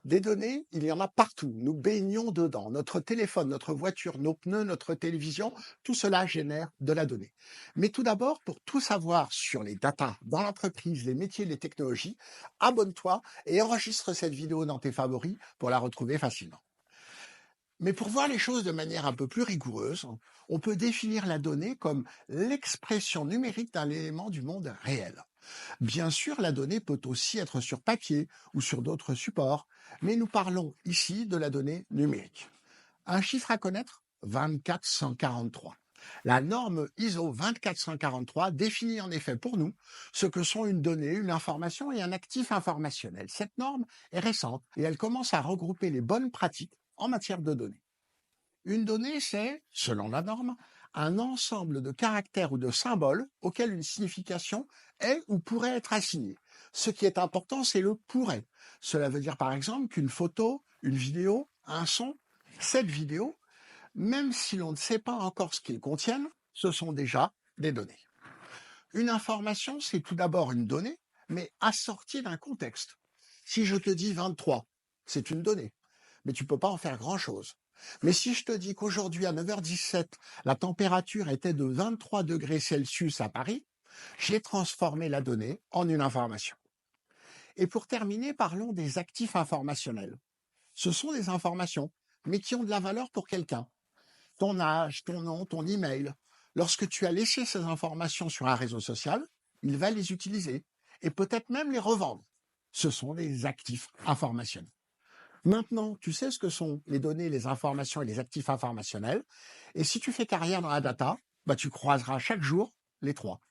Des données, il y en a partout. Nous baignons dedans. Notre téléphone, notre voiture, nos pneus, notre télévision, tout cela génère de la donnée. Mais tout d'abord, pour tout savoir sur les datas dans l'entreprise, les métiers, les technologies, abonne-toi et enregistre cette vidéo dans tes favoris pour la retrouver facilement. Mais pour voir les choses de manière un peu plus rigoureuse, on peut définir la donnée comme l'expression numérique d'un élément du monde réel. Bien sûr, la donnée peut aussi être sur papier ou sur d'autres supports, mais nous parlons ici de la donnée numérique. Un chiffre à connaître 2443. La norme ISO 24143 définit en effet pour nous ce que sont une donnée, une information et un actif informationnel. Cette norme est récente et elle commence à regrouper les bonnes pratiques en matière de données. Une donnée, c'est, selon la norme, un ensemble de caractères ou de symboles auxquels une signification est ou pourrait être assignée. Ce qui est important, c'est le pourrait. Cela veut dire par exemple qu'une photo, une vidéo, un son, cette vidéo, même si l'on ne sait pas encore ce qu'ils contiennent, ce sont déjà des données. Une information, c'est tout d'abord une donnée, mais assortie d'un contexte. Si je te dis 23, c'est une donnée, mais tu peux pas en faire grand-chose. Mais si je te dis qu'aujourd'hui à 9h17, la température était de 23 degrés Celsius à Paris, j'ai transformé la donnée en une information. Et pour terminer, parlons des actifs informationnels. Ce sont des informations, mais qui ont de la valeur pour quelqu'un. Ton âge, ton nom, ton email. Lorsque tu as laissé ces informations sur un réseau social, il va les utiliser et peut-être même les revendre. Ce sont des actifs informationnels. Maintenant, tu sais ce que sont les données, les informations et les actifs informationnels. Et si tu fais carrière dans la data, bah, tu croiseras chaque jour les trois.